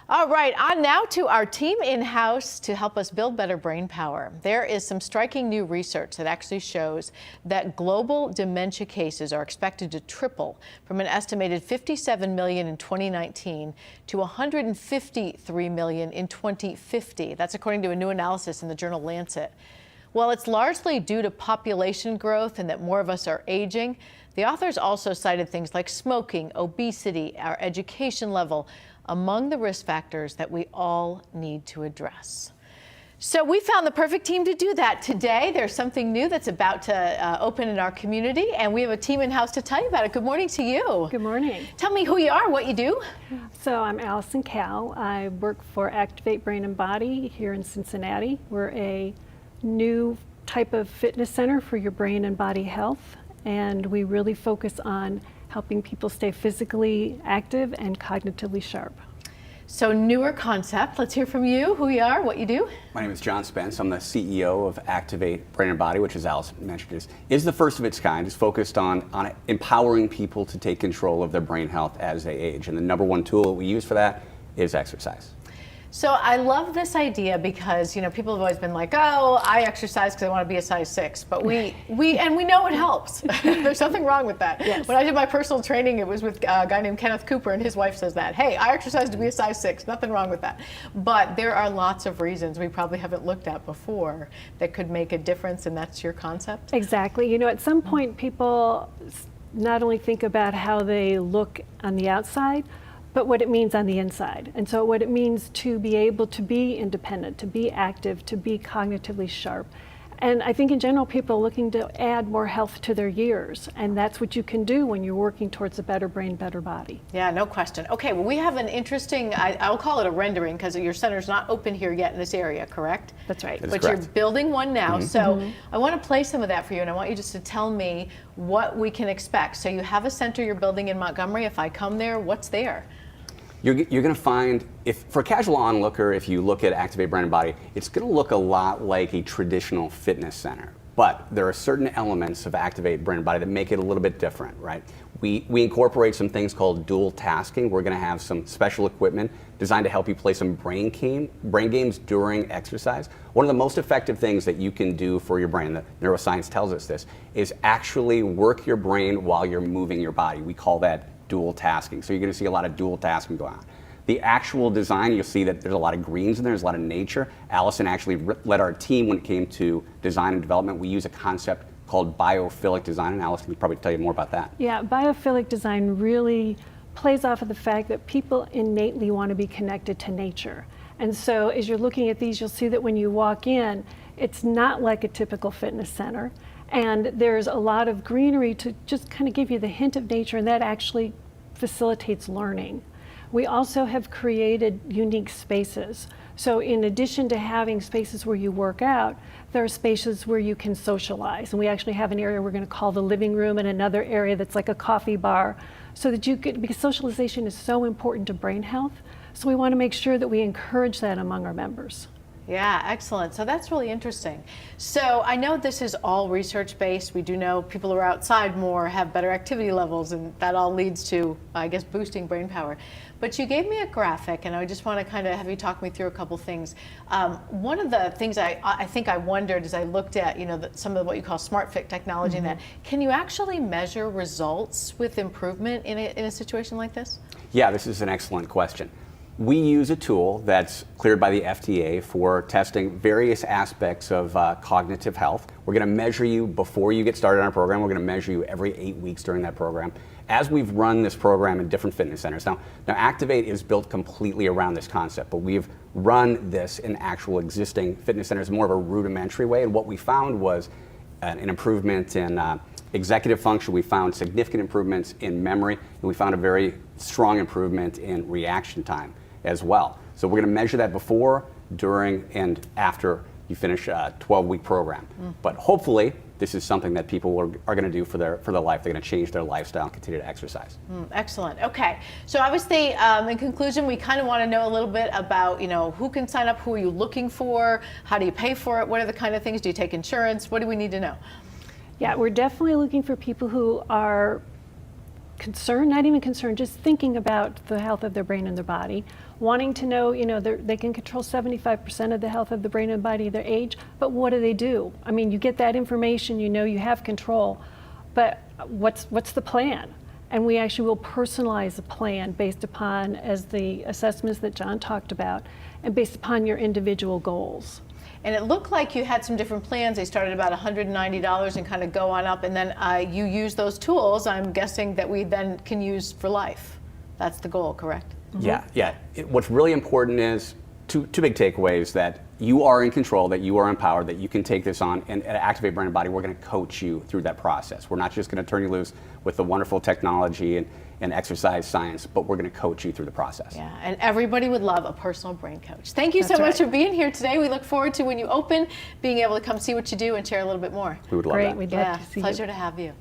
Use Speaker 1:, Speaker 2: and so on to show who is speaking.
Speaker 1: All right, on now to our team in-house to help us build better brain power. There is some striking new research that actually shows that global dementia cases are expected to triple from an estimated 57 million in 2019 to 153 million in 2050. That's according to a new analysis in the journal Lancet. Well, it's largely due to population growth and that more of us are aging. The authors also cited things like smoking, obesity, our education level, among the risk factors that we all need to address. So we found the perfect team to do that today. There's something new that's about to open in our community, and we have a team in-house to tell you about it. Good morning to you.
Speaker 2: Good morning.
Speaker 1: Tell me who you are, what you do.
Speaker 2: So I'm Allison Cow. I work for Activate Brain and Body here in Cincinnati. We're a new type of fitness center for your brain and body health, and we really focus on helping people stay physically active and cognitively sharp.
Speaker 1: So newer concept. Let's hear from you, who you are, what you do.
Speaker 3: My name is John Spence. I'm the CEO of Activate Brain and Body, which, as Allison mentioned, is the first of its kind. It's focused on empowering people to take control of their brain health as they age. And the number one tool that we use for that is exercise.
Speaker 1: So I love this idea because, you know, people have always been like, oh, I exercise because I want to be a size 6. But we know it helps. There's nothing wrong with that.
Speaker 2: Yes.
Speaker 1: When I did my personal training, it was with a guy named Kenneth Cooper, and his wife says that. Hey, I exercise to be a size 6. Nothing wrong with that. But there are lots of reasons we probably haven't looked at before that could make a difference, and that's your concept?
Speaker 2: Exactly. You know, at some point, people not only think about how they look on the outside, but what it means on the inside. And so what it means to be able to be independent, to be active, to be cognitively sharp. And I think in general, people are looking to add more health to their years. And that's what you can do when you're working towards a better brain, better body.
Speaker 1: Yeah, no question. Okay, well, we have an interesting, I'll call it a rendering because your center's not open here yet in this area, correct?
Speaker 2: That's right.
Speaker 1: But you're building one now. So I want to play some of that for you, and I want you just to tell me what we can expect. So you have a center you're building in Montgomery. If I come there, what's there?
Speaker 3: You're going to find, for a casual onlooker, if you look at Activate Brain and Body, it's going to look a lot like a traditional fitness center. But there are certain elements of Activate Brain and Body that make it a little bit different, right? We incorporate some things called dual tasking. We're going to have some special equipment designed to help you play some brain games during exercise. One of the most effective things that you can do for your brain, the neuroscience tells us this, is actually work your brain while you're moving your body. We call that dual tasking. So you're going to see a lot of dual tasking going on. The actual design, you'll see that there's a lot of greens in there, there's a lot of nature. Allison actually led our team when it came to design and development. We use a concept called biophilic design, and Allison can probably tell you more about that.
Speaker 2: Yeah, biophilic design really plays off of the fact that people innately want to be connected to nature. And so as you're looking at these, you'll see that when you walk in, it's not like a typical fitness center. And there's a lot of greenery to just kind of give you the hint of nature, and that actually facilitates learning. We also have created unique spaces. So in addition to having spaces where you work out, there are spaces where you can socialize. And we actually have an area we're going to call the living room, and another area that's like a coffee bar, so that you could, because socialization is so important to brain health. So we want to make sure that we encourage that among our members.
Speaker 1: Yeah, excellent. So that's really interesting. So I know this is all research-based. We do know people who are outside more have better activity levels, and that all leads to, I guess, boosting brain power. But you gave me a graphic, and I just want to kind of have you talk me through a couple things. One of the things I think I wondered as I looked at, you know, some of what you call SmartFit technology, and that, can you actually measure results with improvement in a situation like this?
Speaker 3: Yeah, this is an excellent question. We use a tool that's cleared by the FDA for testing various aspects of cognitive health. We're going to measure you before you get started on our program. We're going to measure you every 8 weeks during that program. As we've run this program in different fitness centers. Now Activate is built completely around this concept, but we've run this in actual existing fitness centers in more of a rudimentary way. And what we found was an improvement in executive function. We found significant improvements in memory, and we found a very strong improvement in reaction time as well. So we're going to measure that before, during, and after you finish a 12-week program. But hopefully, this is something that people are going to do for their life. They're going to change their lifestyle and continue to exercise.
Speaker 1: Excellent. Okay. So obviously, in conclusion, we kind of want to know a little bit about, you know, who can sign up, who are you looking for, how do you pay for it, what are the kind of things, do you take insurance, what do we need to know?
Speaker 2: Yeah, we're definitely looking for people who are concerned, not even concerned, just thinking about the health of their brain and their body. wanting to know, they can control 75% of the health of the brain and body, their age, but what do they do? I mean, you get that information, you have control, but what's the plan? And we actually will personalize a plan based upon, as the assessments that John talked about, and based upon your individual goals.
Speaker 1: And it looked like you had some different plans. They started about $190 and kind of go on up, and then you use those tools, I'm guessing, that we then can use for life. That's the goal, correct?
Speaker 3: Yeah. What's really important is two big takeaways: that you are in control, that you are empowered, that you can take this on. And at Activate Brain and Body, we're going to coach you through that process. We're not just going to turn you loose with the wonderful technology and exercise science, but we're going to coach you through the process.
Speaker 1: Yeah, and everybody would love a personal brain coach. Thank you so much for being here today. We look forward to, when you open, being able to come see what you do and share a little bit more.
Speaker 3: We would love
Speaker 2: Great,
Speaker 3: that.
Speaker 2: we'd love to see you.
Speaker 1: Pleasure to have you.